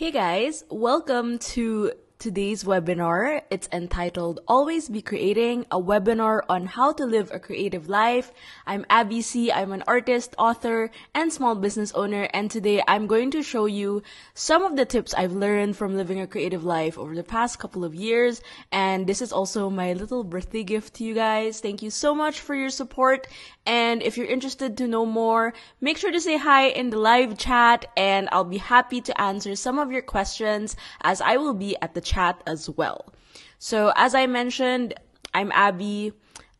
Hey guys, welcome to today's webinar. It's entitled Always Be Creating, a webinar on how to live a creative life. I'm Abbey. I'm an artist, author, and small business owner, and today I'm going to show you some of the tips I've learned from living a creative life over the past couple of years, and this is also my little birthday gift to you guys. Thank you so much for your support, and if you're interested to know more, make sure to say hi in the live chat, and I'll be happy to answer some of your questions as I will be at the chat as well. So as I mentioned, I'm Abbey.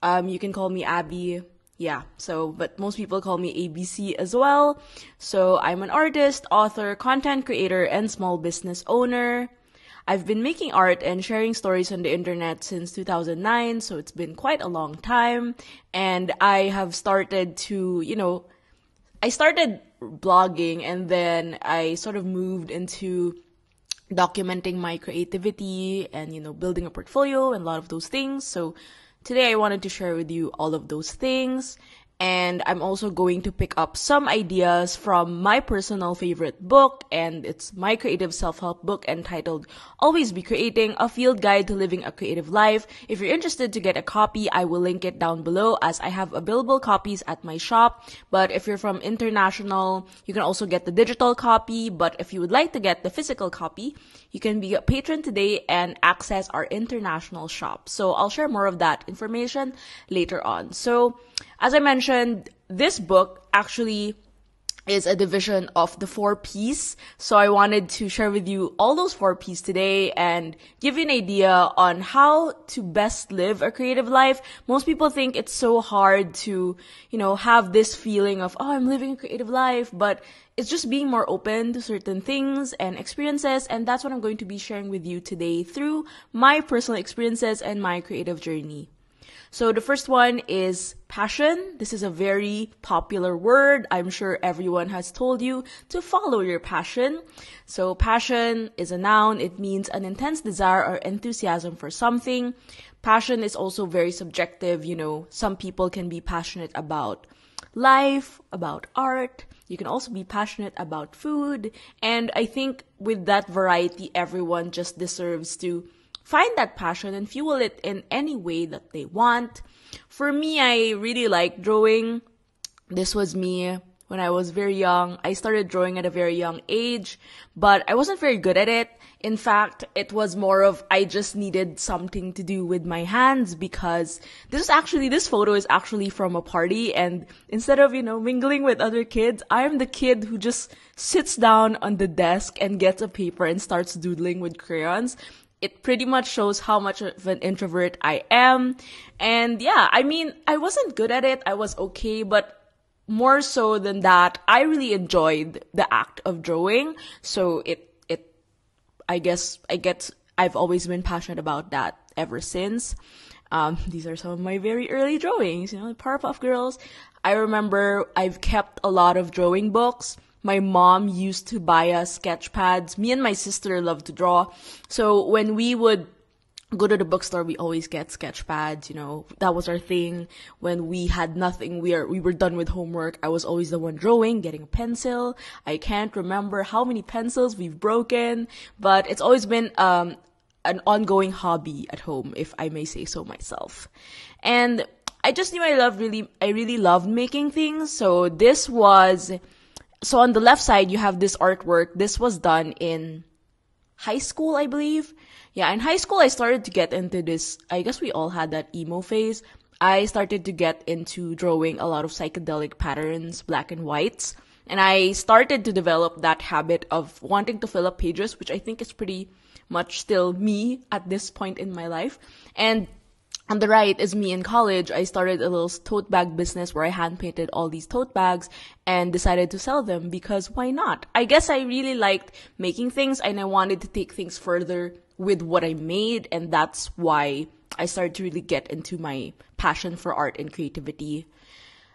You can call me Abbey. But most people call me ABC as well. So I'm an artist, author, content creator, and small business owner. I've been making art and sharing stories on the internet since 2009, so it's been quite a long time. And I have started to, I started blogging and then I sort of moved into documenting my creativity and, building a portfolio and a lot of those things. So today I wanted to share with you all of those things. And I'm also going to pick up some ideas from my personal favorite book, and it's my creative self-help book entitled Always Be Creating, a Field Guide to Living a Creative Life. If you're interested to get a copy, I will link it down below as I have available copies at my shop. But if you're from international, you can also get the digital copy. But if you would like to get the physical copy, you can be a patron today and access our international shop. So I'll share more of that information later on. So as I mentioned, this book actually is a division of the 4 P's. So I wanted to share with you all those 4 P's today and give you an idea on how to best live a creative life. Most people think it's so hard to, have this feeling of, I'm living a creative life, but it's just being more open to certain things and experiences. And that's what I'm going to be sharing with you today through my personal experiences and my creative journey. So the first one is passion. This is a very popular word. I'm sure everyone has told you to follow your passion. So passion is a noun. It means an intense desire or enthusiasm for something. Passion is also very subjective. Some people can be passionate about life, about art. You can also be passionate about food. And I think with that variety, everyone just deserves to find that passion and fuel it in any way that they want. For me, I really like drawing. This was me when I was very young. I started drawing at a very young age, but I wasn't very good at it. In fact, it was more of I just needed something to do with my hands because this photo is actually from a party, and instead of, mingling with other kids, I'm the kid who just sits down on the desk and gets a paper and starts doodling with crayons. It pretty much shows how much of an introvert I am. And I wasn't good at it. I was okay, but more so than that, I really enjoyed the act of drawing. So I've always been passionate about that ever since. These are some of my very early drawings, the Powerpuff Girls. I remember I've kept a lot of drawing books. My mom used to buy us sketch pads. Me and my sister love to draw. So when we would go to the bookstore, we always get sketch pads, that was our thing. When we had nothing, we were done with homework, I was always the one drawing, getting a pencil. I can't remember how many pencils we've broken, but it's always been, an ongoing hobby at home, if I may say so myself. And I just knew I really loved making things. So on the left side, you have this artwork. This was done in high school, I believe. Yeah, in high school, I started to get into this. I guess we all had that emo phase. I started to get into drawing a lot of psychedelic patterns, black and whites. And I started to develop that habit of wanting to fill up pages, which I think is pretty much still me at this point in my life. And on the right is me in college. I started a little tote bag business where I hand painted all these tote bags and decided to sell them because why not? I guess I really liked making things and I wanted to take things further with what I made, and that's why I started to really get into my passion for art and creativity.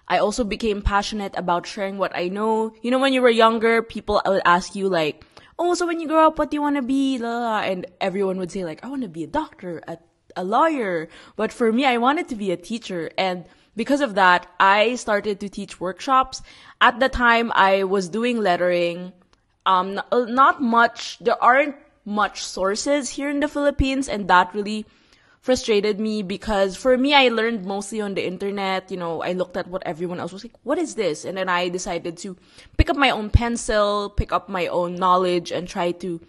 I also became passionate about sharing what I know. When you were younger, people would ask you like, oh, so when you grow up, what do you want to be? And everyone would say like, I want to be a doctor, a lawyer. But for me, I wanted to be a teacher. And because of that, I started to teach workshops. At the time, I was doing lettering. Not much, there aren't much sources here in the Philippines, and that really frustrated me because for me, I learned mostly on the internet. I looked at what everyone else was like, what is this? And then I decided to pick up my own pencil, pick up my own knowledge, and try to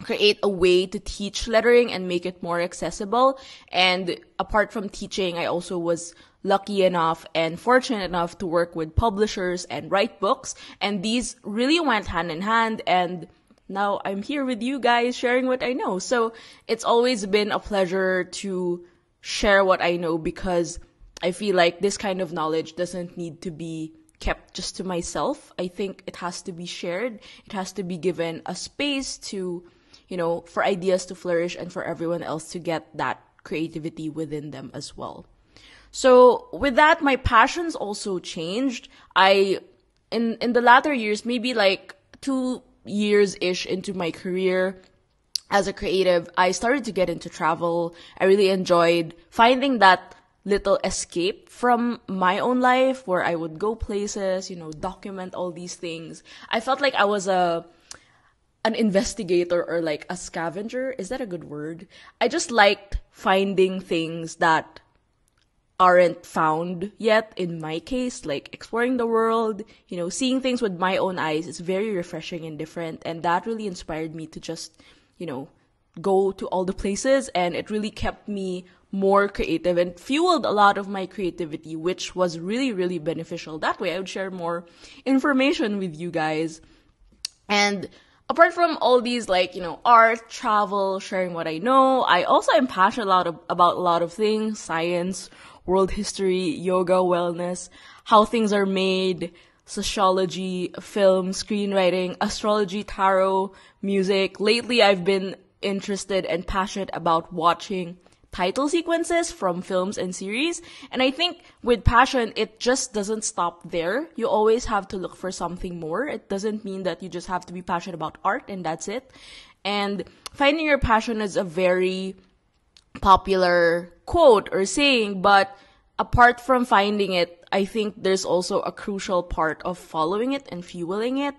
create a way to teach lettering and make it more accessible. And apart from teaching, I also was lucky enough and fortunate enough to work with publishers and write books. And these really went hand in hand. And now I'm here with you guys sharing what I know. So it's always been a pleasure to share what I know because I feel like this kind of knowledge doesn't need to be kept just to myself. I think it has to be shared. It has to be given a space to, for ideas to flourish and for everyone else to get that creativity within them as well. So with that, my passions also changed. In the latter years, maybe like 2 years-ish into my career as a creative, I started to get into travel. I really enjoyed finding that little escape from my own life where I would go places, document all these things. I felt like I was an investigator or like a scavenger. Is that a good word? I just liked finding things that aren't found yet. In my case, like exploring the world, seeing things with my own eyes is very refreshing and different. And that really inspired me to just, go to all the places, and it really kept me more creative and fueled a lot of my creativity, which was really, really beneficial. That way I would share more information with you guys. And apart from all these, art, travel, sharing what I know, I also am passionate about a lot of things: science, world history, yoga, wellness, how things are made, sociology, film, screenwriting, astrology, tarot, music. Lately, I've been interested and passionate about watching title sequences from films and series. And I think with passion, it just doesn't stop there. You always have to look for something more. It doesn't mean that you just have to be passionate about art and that's it. And finding your passion is a very popular quote or saying, but apart from finding it, I think there's also a crucial part of following it and fueling it.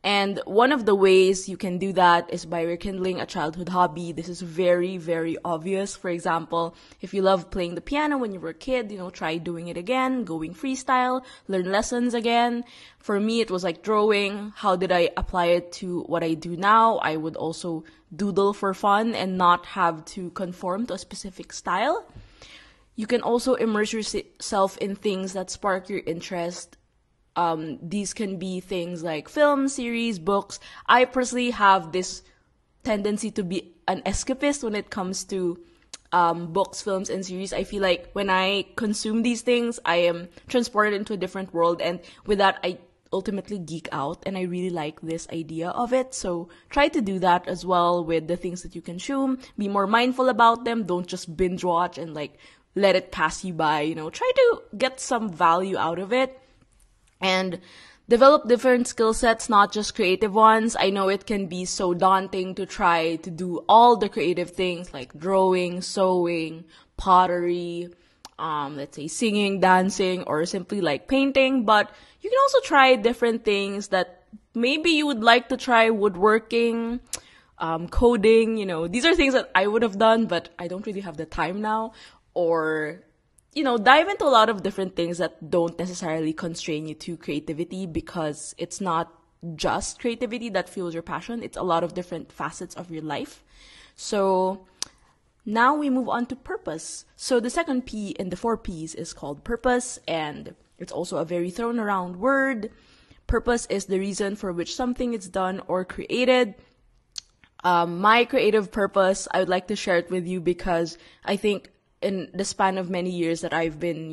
And one of the ways you can do that is by rekindling a childhood hobby. This is very, very obvious. For example, if you love playing the piano when you were a kid, try doing it again, going freestyle, learn lessons again. For me, it was like drawing. How did I apply it to what I do now? I would also doodle for fun and not have to conform to a specific style. You can also immerse yourself in things that spark your interest. These can be things like films, series, books. I personally have this tendency to be an escapist when it comes to books, films, and series. I feel like when I consume these things, I am transported into a different world, and with that, I ultimately geek out, and I really like this idea of it. So try to do that as well with the things that you consume. Be more mindful about them. Don't just binge watch and let it pass you by. Try to get some value out of it. And develop different skill sets, not just creative ones. I know it can be so daunting to try to do all the creative things like drawing, sewing, pottery, let's say singing, dancing, or simply like painting. But you can also try different things that maybe you would like to try: woodworking, coding. These are things that I would have done, but I don't really have the time now. Or dive into a lot of different things that don't necessarily constrain you to creativity, because it's not just creativity that fuels your passion. It's a lot of different facets of your life. So now we move on to purpose. So the second P in the 4 Ps is called purpose, and it's also a very thrown around word. Purpose is the reason for which something is done or created. My creative purpose, I would like to share it with you because I think in the span of many years that I've been,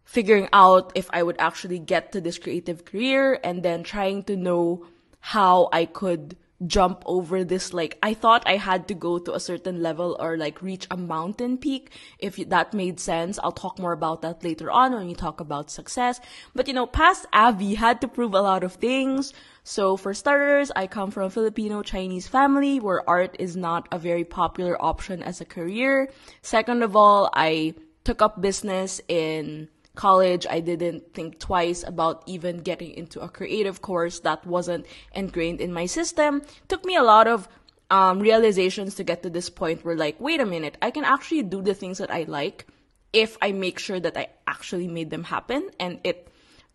figuring out if I would actually get to this creative career, and then trying to know how I could jump over this. I thought I had to go to a certain level or reach a mountain peak, if that made sense. I'll talk more about that later on when we talk about success. But past Abbey had to prove a lot of things. So for starters, I come from a Filipino-Chinese family where art is not a very popular option as a career. Second of all, I took up business in college, I didn't think twice about even getting into a creative course that wasn't ingrained in my system. Took me a lot of realizations to get to this point where like, wait a minute, I can actually do the things that I like if I make sure that I actually made them happen, and it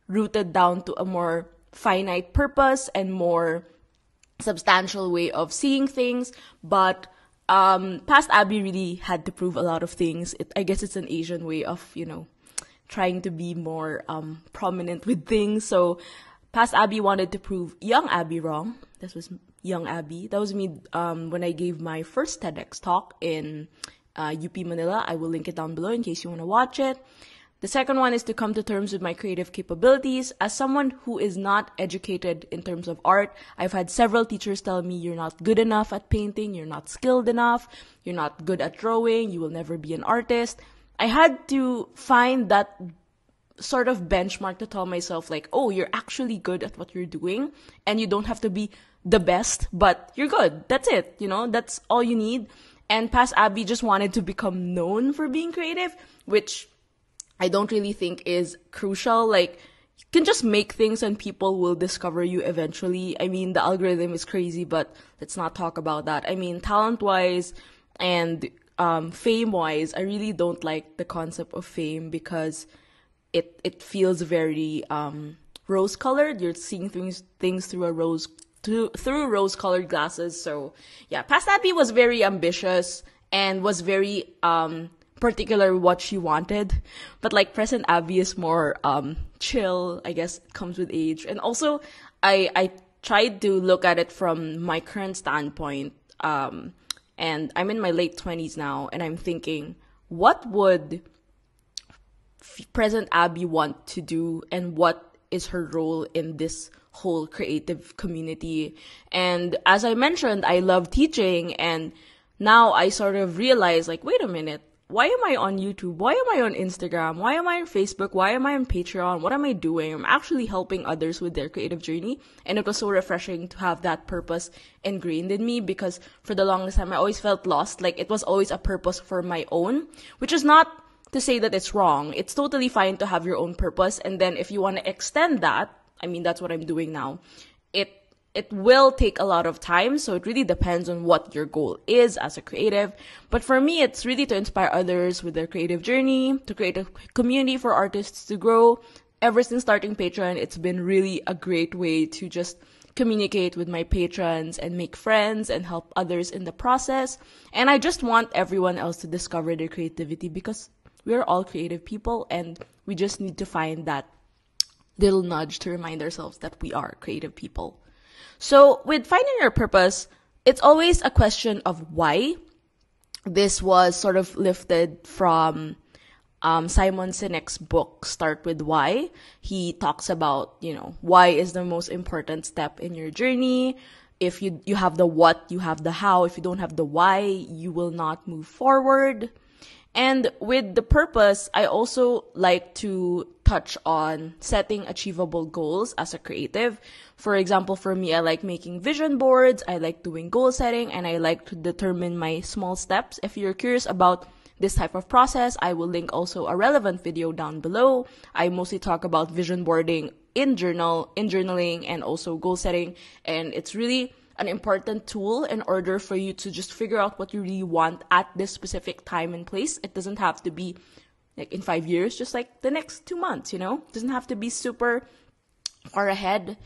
rooted down to a more finite purpose and more substantial way of seeing things. But past Abbey really had to prove a lot of things. I guess it's an Asian way of, trying to be more prominent with things. So past Abbey wanted to prove young Abbey wrong. This was young Abbey. That was me when I gave my first TEDx talk in UP Manila. I will link it down below in case you want to watch it. The second one is to come to terms with my creative capabilities. As someone who is not educated in terms of art, I've had several teachers tell me you're not good enough at painting, you're not skilled enough, you're not good at drawing, you will never be an artist. I had to find that sort of benchmark to tell myself like, oh, you're actually good at what you're doing, and you don't have to be the best, but you're good. That's it. That's all you need. And past Abbey just wanted to become known for being creative, which I don't really think is crucial. Like, you can just make things and people will discover you eventually. I mean, the algorithm is crazy, but let's not talk about that. I mean, talent-wise and fame-wise, I really don't like the concept of fame because it feels very rose-colored. You're seeing things through rose-colored glasses. So yeah, past Abbey was very ambitious and was very particular what she wanted, but like present Abbey is more chill. I guess it comes with age. And also I tried to look at it from my current standpoint, and I'm in my late 20s now, and I'm thinking, what would present Abbey want to do, and what is her role in this whole creative community? And as I mentioned, I love teaching, and now I sort of realize, like, wait a minute, why am I on YouTube? Why am I on Instagram? Why am I on Facebook? Why am I on Patreon? What am I doing? I'm actually helping others with their creative journey. And it was so refreshing to have that purpose ingrained in me, because for the longest time, I always felt lost. Like, it was always a purpose for my own, which is not to say that it's wrong. It's totally fine to have your own purpose. And then if you want to extend that, I mean, that's what I'm doing now. It will take a lot of time, so it really depends on what your goal is as a creative. But for me, it's really to inspire others with their creative journey, to create a community for artists to grow. Ever since starting Patreon, it's been really a great way to just communicate with my patrons and make friends and help others in the process. And I just want everyone else to discover their creativity, because we're all creative people, and we just need to find that little nudge to remind ourselves that we are creative people. So with finding your purpose, it's always a question of why. This was sort of lifted from Simon Sinek's book, Start With Why. He talks about, why is the most important step in your journey. If you have the what, you have the how. If you don't have the why, you will not move forward. And with the purpose, I also like to touch on setting achievable goals as a creative. For example, for me, I like making vision boards, I like doing goal setting, and I like to determine my small steps. If you're curious about this type of process, I will link also a relevant video down below. I mostly talk about vision boarding in journaling, and also goal setting, and it's really an important tool in order for you to just figure out what you really want at this specific time and place. It doesn't have to be like in 5 years, just like the next 2 months, It doesn't have to be super far ahead.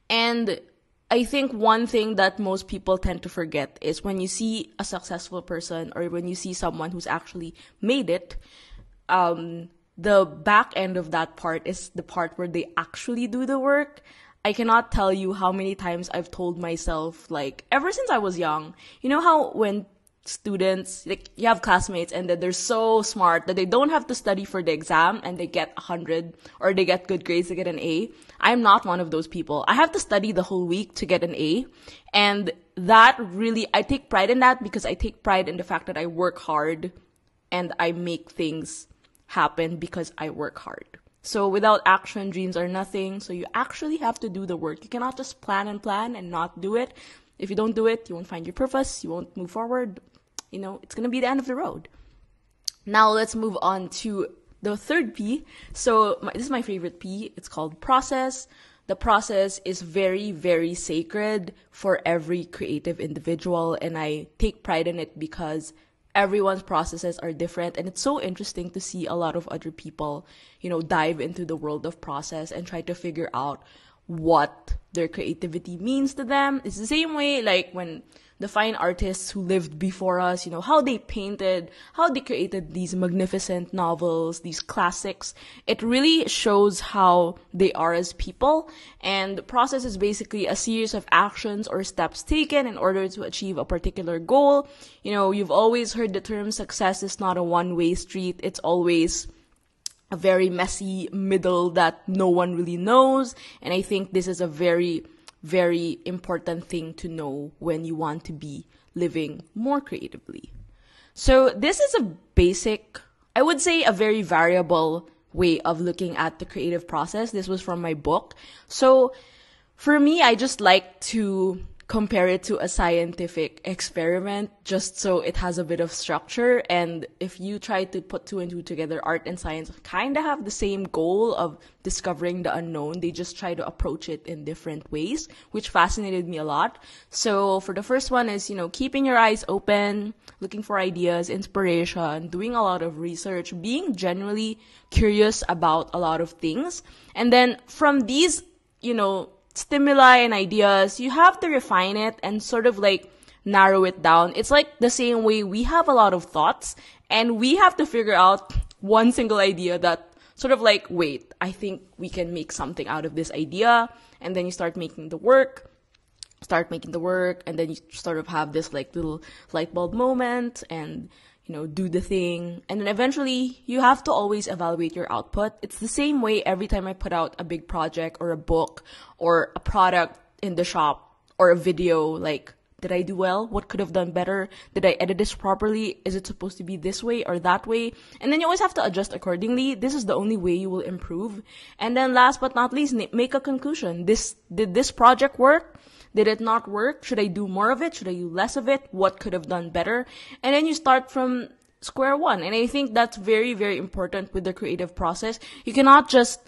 And I think one thing that most people tend to forget is when you see a successful person, or when you see someone who's actually made it, the back end of that part is the part where they actually do the work. I cannot tell you how many times I've told myself, like, ever since I was young, how when students, like, you have classmates and that they're so smart that they don't have to study for the exam and they get 100, or they get good grades, they get an A. I'm not one of those people. I have to study the whole week to get an A. And that really, I take pride in that, because I take pride in the fact that I work hard and I make things happen because I work hard. So without action, dreams are nothing. So you actually have to do the work. You cannot just plan and not do it. If you don't do it, you won't find your purpose. You won't move forward. It's going to be the end of the road. Now let's move on to the third P. So this is my favorite P. It's called process. The process is very, very sacred for every creative individual, and I take pride in it because everyone's processes are different, and it's so interesting to see a lot of other people, dive into the world of process and try to figure out what their creativity means to them. It's the same way like when the fine artists who lived before us, how they painted, how they created these magnificent novels, these classics. It really shows how they are as people. And the process is basically a series of actions or steps taken in order to achieve a particular goal. You've always heard the term success is not a one-way street. It's always a very messy middle that no one really knows. And I think this is a very, very important thing to know when you want to be living more creatively. So this is a basic, I would say a very variable way of looking at the creative process. This was from my book. So for me, I just like to compare it to a scientific experiment just so it has a bit of structure. And if you try to put two and two together, art and science kind of have the same goal of discovering the unknown. They just try to approach it in different ways, which fascinated me a lot. So for the first one is, keeping your eyes open, looking for ideas, inspiration, doing a lot of research, being genuinely curious about a lot of things. And then from these, stimuli and ideas, you have to refine it and sort of like narrow it down. It's like the same way we have a lot of thoughts and we have to figure out one single idea that sort of like, wait, I think we can make something out of this idea. And then you start making the work, and then you sort of have this like little light bulb moment and do the thing. And then eventually you have to always evaluate your output. It's the same way every time I put out a big project or a book or a product in the shop or a video, like, did I do well? What could have done better? Did I edit this properly? Is it supposed to be this way or that way? And then you always have to adjust accordingly. This is the only way you will improve. And then last but not least, make a conclusion. Did this project work? Did it not work? Should I do more of it? Should I do less of it? What could have done better? And then you start from square one. And I think that's very, very important with the creative process. You cannot just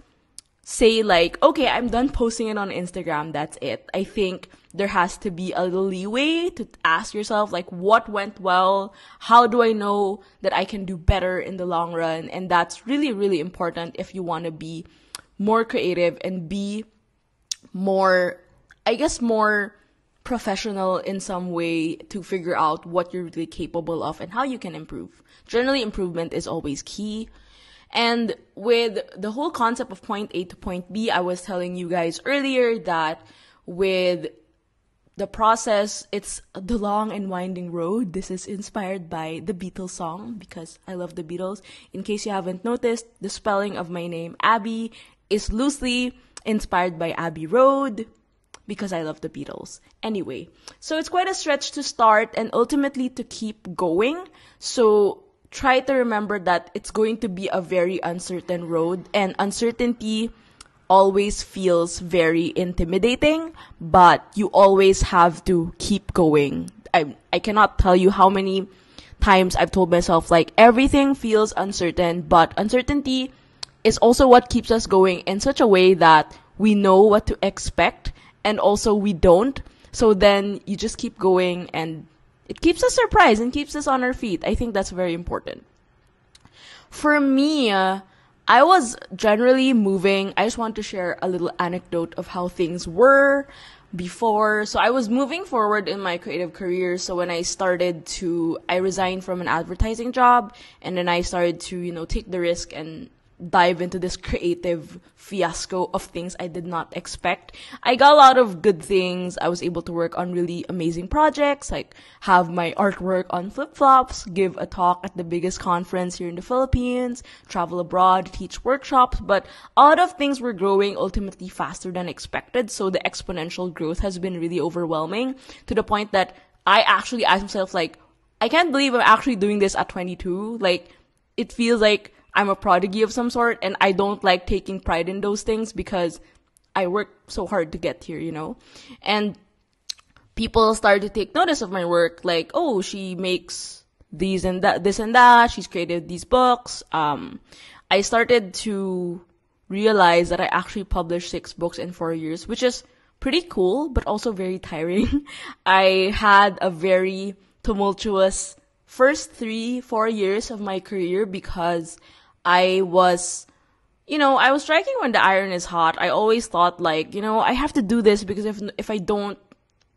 say like, okay, I'm done posting it on Instagram. That's it. I think there has to be a little leeway to ask yourself like, what went well? How do I know that I can do better in the long run? And that's really, really important if you want to be more creative and be more professional in some way to figure out what you're really capable of and how you can improve. Generally, improvement is always key. And with the whole concept of point A to point B, I was telling you guys earlier that with the process, it's the long and winding road. This is inspired by the Beatles song because I love the Beatles. In case you haven't noticed, the spelling of my name, Abbey, is loosely inspired by Abbey Road, because I love the Beatles. Anyway, so it's quite a stretch to start and ultimately to keep going. So try to remember that it's going to be a very uncertain road, and uncertainty always feels very intimidating, but you always have to keep going. I cannot tell you how many times I've told myself like everything feels uncertain, but uncertainty is also what keeps us going in such a way that we know what to expect and also we don't. So then you just keep going and it keeps us surprised and keeps us on our feet. I think that's very important. For me, I was generally moving. I just want to share a little anecdote of how things were before. So I was moving forward in my creative career. So when I resigned from an advertising job, and then I started to, take the risk and dive into this creative fiasco of things I did not expect. I got a lot of good things. I was able to work on really amazing projects, like have my artwork on flip-flops, give a talk at the biggest conference here in the Philippines, travel abroad, teach workshops, but a lot of things were growing ultimately faster than expected. So the exponential growth has been really overwhelming to the point that I actually asked myself like, I can't believe I'm actually doing this at 22. Like, it feels like I'm a prodigy of some sort, and I don't like taking pride in those things because I worked so hard to get here, And people started to take notice of my work, like, oh, she makes this and that. She's created these books. I I started to realize that I actually published 6 books in 4 years, which is pretty cool, but also very tiring. I had a very tumultuous first 3-4 years of my career because I was striking when the iron is hot. I always thought like, I have to do this because if I don't,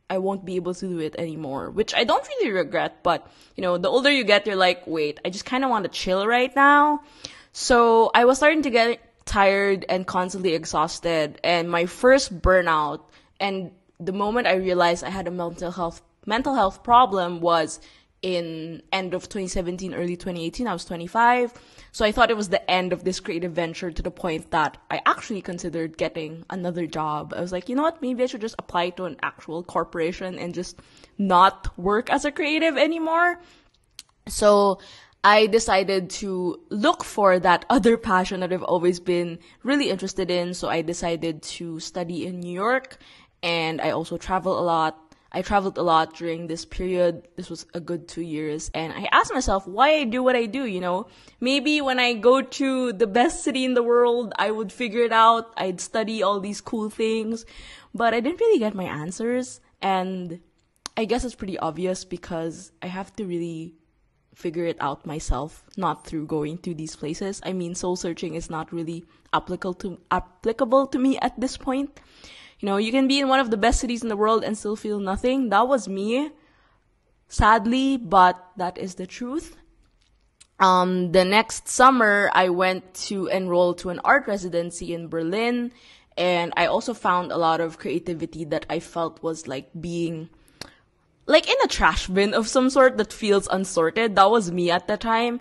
I won't be able to do it anymore, which I don't really regret. But, the older you get, you're like, wait, I just kind of want to chill right now. So I was starting to get tired and constantly exhausted. And my first burnout, and the moment I realized I had a mental health problem was in end of 2017, early 2018. I was 25. So I thought it was the end of this creative venture, to the point that I actually considered getting another job. I was like, you know what? Maybe I should just apply to an actual corporation and just not work as a creative anymore. So I decided to look for that other passion that I've always been really interested in. So I decided to study in New York, and I also travel a lot. I traveled a lot during this period. This was a good 2 years. And I asked myself why I do what I do, Maybe when I go to the best city in the world, I would figure it out. I'd study all these cool things. But I didn't really get my answers. And I guess it's pretty obvious because I have to really figure it out myself, not through going to these places. I mean, soul searching is not really applicable to me at this point. You can be in one of the best cities in the world and still feel nothing. That was me, sadly, but that is the truth. The next summer, I went to enroll to an art residency in Berlin, and I also found a lot of creativity that I felt was like being like in a trash bin of some sort that feels unsorted. That was me at the time.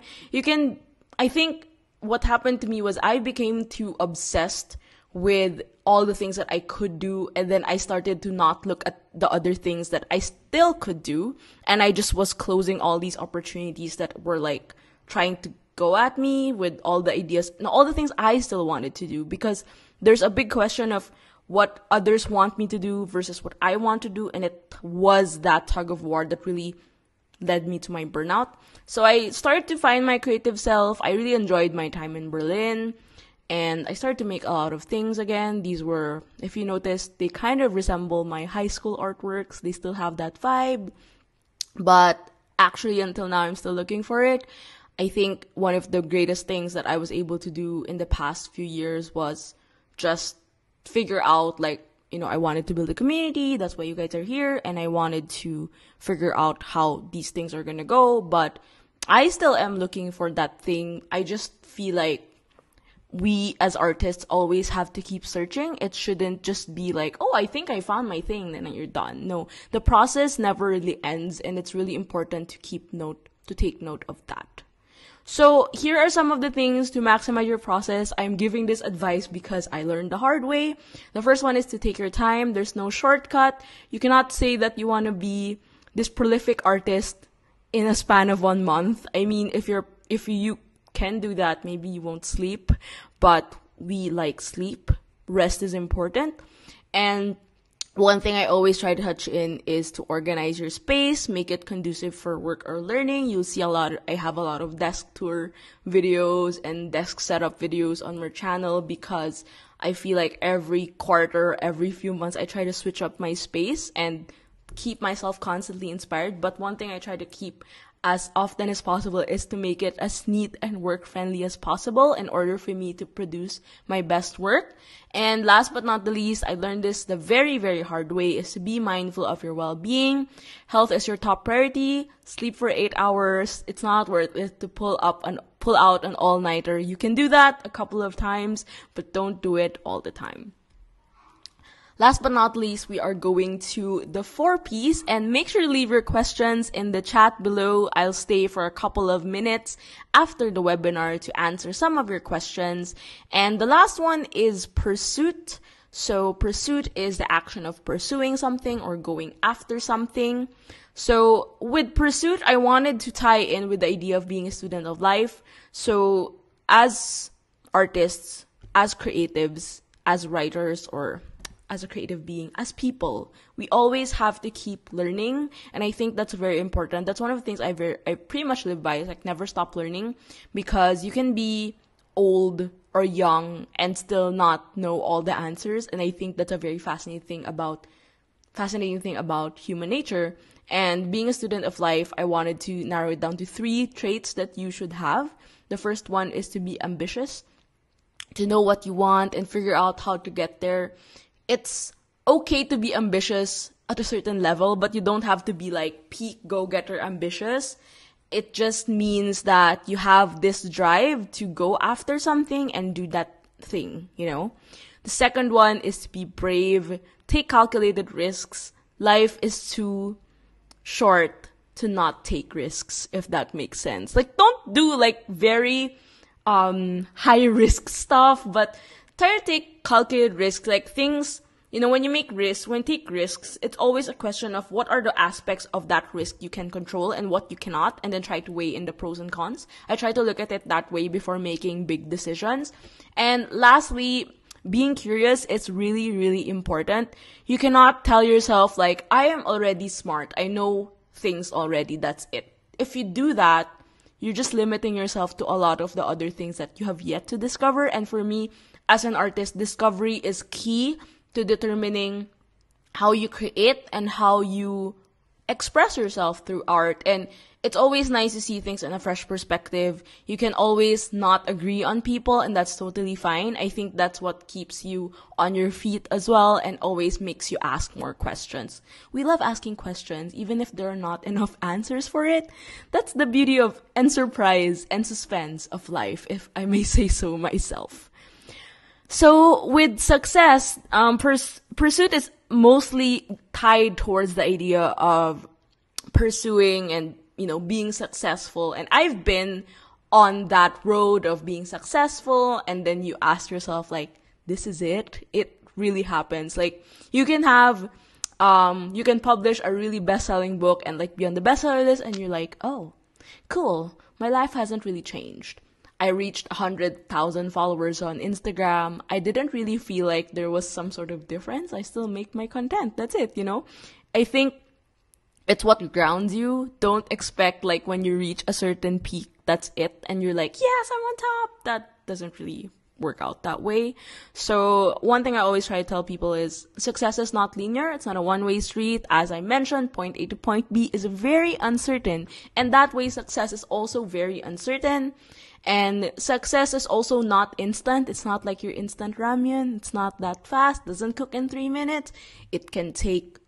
I think what happened to me was I became too obsessed with all the things that I could do, and then I started to not look at the other things that I still could do, and I just was closing all these opportunities that were like trying to go at me with all the ideas and all the things I still wanted to do, because there's a big question of what others want me to do versus what I want to do, and it was that tug of war that really led me to my burnout. So I started to find my creative self. I really enjoyed my time in Berlin, and I started to make a lot of things again. These were, if you notice, they kind of resemble my high school artworks. They still have that vibe. But actually, until now, I'm still looking for it. I think one of the greatest things that I was able to do in the past few years was just figure out, like, I wanted to build a community. That's why you guys are here. And I wanted to figure out how these things are going to go. But I still am looking for that thing. I just feel like we as artists always have to keep searching. It shouldn't just be like, oh, I think I found my thing, then you're done. No, the process never really ends, and it's really important to take note of that. So here are some of the things to maximize your process. I'm giving this advice because I learned the hard way. The first one is to take your time. There's no shortcut. You cannot say that you want to be this prolific artist in a span of 1 month. I mean, if you can do that, maybe you won't sleep, but we like sleep. Rest is important. And one thing I always try to touch in is to organize your space, make it conducive for work or learning. You'll see I have a lot of desk tour videos and desk setup videos on my channel, because I feel like every quarter, every few months, I try to switch up my space and keep myself constantly inspired. But one thing I try to keep as often as possible is to make it as neat and work-friendly as possible in order for me to produce my best work. And last but not the least, I learned this the very, very hard way, is to be mindful of your well-being. Health is your top priority. Sleep for 8 hours. It's not worth it to pull out an all-nighter. You can do that a couple of times, but don't do it all the time. Last but not least, we are going to the 4 Ps, and make sure to leave your questions in the chat below. I'll stay for a couple of minutes after the webinar to answer some of your questions. And the last one is pursuit. So pursuit is the action of pursuing something or going after something. So with pursuit, I wanted to tie in with the idea of being a student of life. So as artists, as creatives, as writers, or as a creative being, as people, we always have to keep learning. And I think that's very important. That's one of the things I pretty much live by, is like never stop learning, because you can be old or young and still not know all the answers. And I think that's a very fascinating thing about human nature. And being a student of life, I wanted to narrow it down to 3 traits that you should have. The first one is to be ambitious, to know what you want and figure out how to get there. It's okay to be ambitious at a certain level, but you don't have to be like peak go-getter ambitious. It just means that you have this drive to go after something and do that thing, you know? The second one is to be brave, take calculated risks. Life is too short to not take risks, if that makes sense. Like, don't do like very high risk stuff, but try to take calculated risks, like things, you know, when you take risks, it's always a question of what are the aspects of that risk you can control and what you cannot, and then try to weigh in the pros and cons. I try to look at it that way before making big decisions. And lastly, being curious is really, really important. You cannot tell yourself like, I am already smart, I know things already, that's it. If you do that, you're just limiting yourself to a lot of the other things that you have yet to discover. And for me, as an artist, discovery is key to determining how you create and how you express yourself through art. And it's always nice to see things in a fresh perspective. You can always not agree on people, and that's totally fine. I think that's what keeps you on your feet as well and always makes you ask more questions. We love asking questions, even if there are not enough answers for it. That's the beauty of and surprise and suspense of life, if I may say so myself. So with success, pursuit is mostly tied towards the idea of pursuing and, you know, being successful. And I've been on that road of being successful, and then you ask yourself like, this is it? It really happens. Like, you can publish a really best-selling book and like be on the bestseller list, and you're like, oh, cool. My life hasn't really changed. I reached 100,000 followers on Instagram. I didn't really feel like there was some sort of difference. I still make my content. That's it, you know? I think it's what grounds you. Don't expect like when you reach a certain peak, that's it. And you're like, yes, I'm on top. That doesn't really work out that way. So one thing I always try to tell people is success is not linear. It's not a one-way street. As I mentioned, point A to point B is very uncertain. And that way success is also very uncertain. And success is also not instant. It's not like your instant ramen. It's not that fast. Doesn't cook in 3 minutes. It can take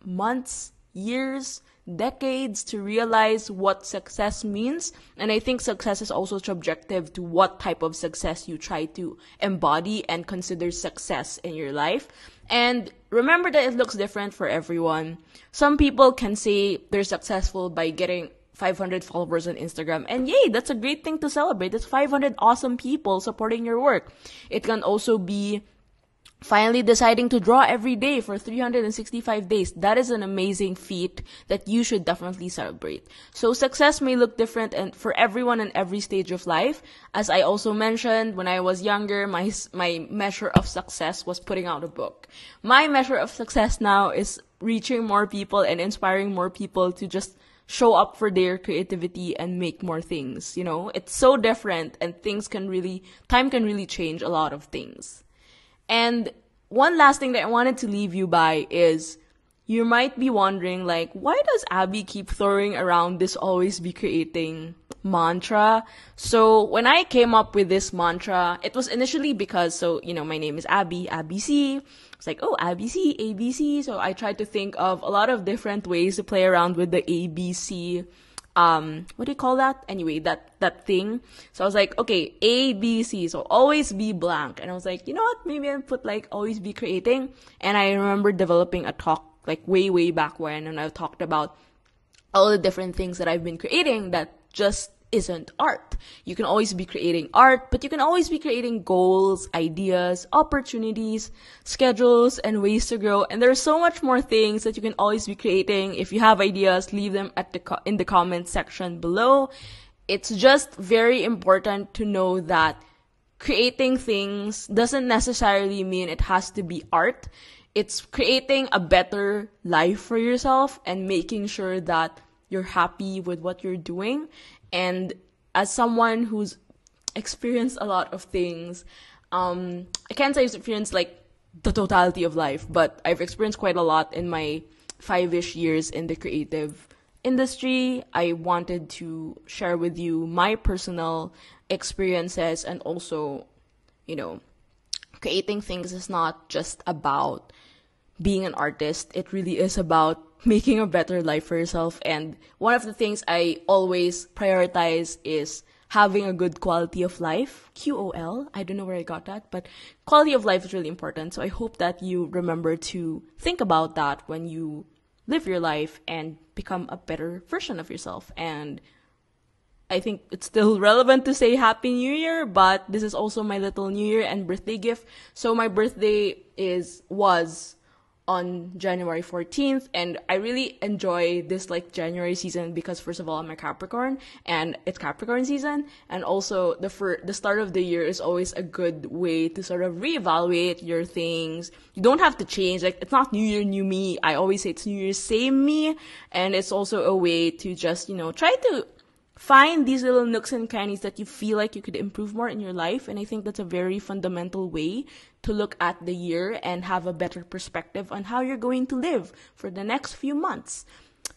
months, years, decades to realize what success means. And I think success is also subjective to what type of success you try to embody and consider success in your life. And remember that it looks different for everyone. Some people can say they're successful by getting 500 followers on Instagram, and yay, that's a great thing to celebrate. It's 500 awesome people supporting your work. It can also be finally deciding to draw every day for 365 days. That is an amazing feat that you should definitely celebrate. So success may look different and for everyone in every stage of life. As I also mentioned, when I was younger, my measure of success was putting out a book. My measure of success now is reaching more people and inspiring more people to just show up for their creativity and make more things. You know, it's so different, and time can really change a lot of things. And one last thing that I wanted to leave you by is, you might be wondering, like, why does Abbey keep throwing around this always be creating mantra? So when I came up with this mantra, it was initially because, my name is Abbey, ABC. It's like, oh, ABC, ABC. So I tried to think of a lot of different ways to play around with the ABC. What do you call that? Anyway, that thing. So I was like, okay, ABC. So always be blank. And I was like, you know what? Maybe I'll put like always be creating. And I remember developing a talk like way back when, and I talked about all the different things that I've been creating that just isn't art. You can always be creating art, but you can always be creating goals, ideas, opportunities, schedules, and ways to grow. And there's so much more things that you can always be creating. If you have ideas, leave them in the comment section below. It's just very important to know that creating things doesn't necessarily mean it has to be art. It's creating a better life for yourself and making sure that you're happy with what you're doing. And as someone who's experienced a lot of things. I can't say I've experienced like the totality of life, but I've experienced quite a lot in my 5-ish years in the creative industry. I wanted to share with you my personal experiences, and also, creating things is not just about being an artist. It really is about making a better life for yourself. And one of the things I always prioritize is having a good quality of life. QOL. I don't know where I got that, but quality of life is really important. So I hope that you remember to think about that when you live your life and become a better version of yourself. And I think it's still relevant to say Happy New Year, but this is also my little New Year and birthday gift. So my birthday was on January 14th, and I really enjoy this like January season because first of all, I'm a Capricorn and it's Capricorn season, and also the start of the year is always a good way to sort of reevaluate your things. You don't have to change, like it's not New Year, new me. I always say it's New Year, same me, and it's also a way to just, try to find these little nooks and crannies that you feel like you could improve more in your life. And I think that's a very fundamental way to look at the year and have a better perspective on how you're going to live for the next few months.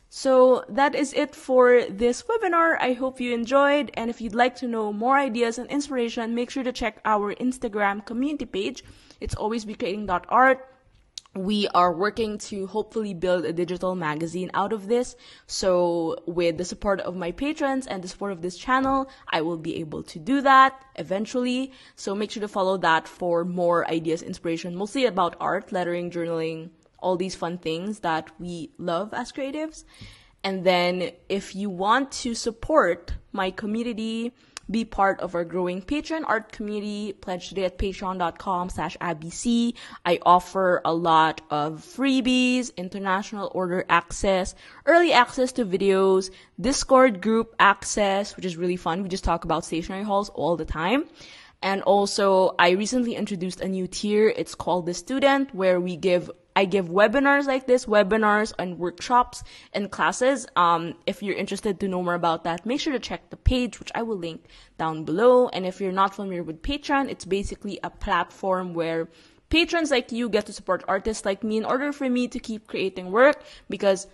So that is it for this webinar. I hope you enjoyed. And if you'd like to know more ideas and inspiration, make sure to check our Instagram community page. It's alwaysbecreating.art. We are working to hopefully build a digital magazine out of this. So with the support of my patrons and the support of this channel, I will be able to do that eventually. So make sure to follow that for more ideas, inspiration, mostly about art, lettering, journaling, all these fun things that we love as creatives. And then if you want to support my community, be part of our growing Patreon art community, pledge today at patreon.com/AbbeyC. I offer a lot of freebies, international order access, early access to videos, Discord group access, which is really fun. We just talk about stationery hauls all the time. And also, I recently introduced a new tier. It's called The Student, where I give webinars like this, webinars and workshops and classes. If you're interested to know more about that, make sure to check the page, which I will link down below. And if you're not familiar with Patreon, it's basically a platform where patrons like you get to support artists like me in order for me to keep creating work, because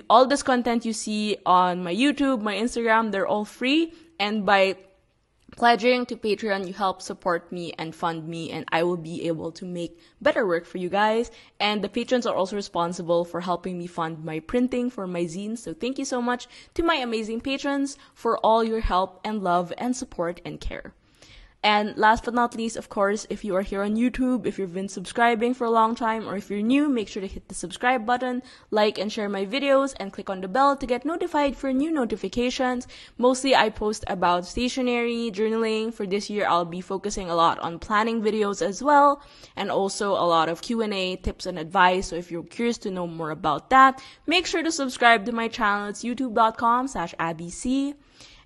all this content you see on my YouTube, my Instagram, they're all free. And by pledging to Patreon, you help support me and fund me, and I will be able to make better work for you guys. And the patrons are also responsible for helping me fund my printing for my zines. So thank you so much to my amazing patrons for all your help and love and support and care. And last but not least, of course, if you are here on YouTube, if you've been subscribing for a long time, or if you're new, make sure to hit the subscribe button, like and share my videos, and click on the bell to get notified for new notifications. Mostly I post about stationery, journaling. For this year, I'll be focusing a lot on planning videos as well, and also a lot of Q&A, tips and advice. So if you're curious to know more about that, make sure to subscribe to my channel. It's youtube.com/AbbeyC.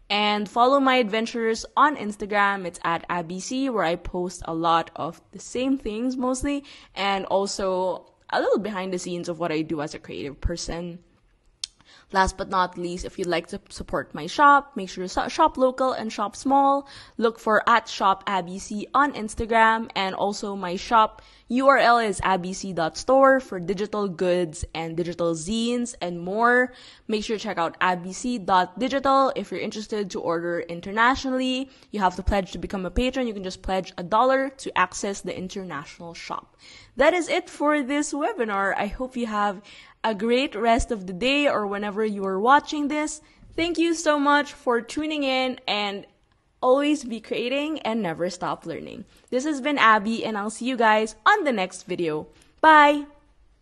And follow my adventures on Instagram. It's at AbbeyC, where I post a lot of the same things mostly, and also a little behind the scenes of what I do as a creative person. Last but not least, if you'd like to support my shop, make sure to shop local and shop small. Look for @ShopAbbeyC on Instagram, and also my shop URL is abbeyc.store for digital goods and digital zines and more. Make sure to check out abbeyc.digital if you're interested to order internationally. You have to pledge to become a patron. You can just pledge $1 to access the international shop. That is it for this webinar. I hope you have a great rest of the day or whenever you are watching this. Thank you so much for tuning in, and always be creating and never stop learning. This has been Abby, and I'll see you guys on the next video. Bye!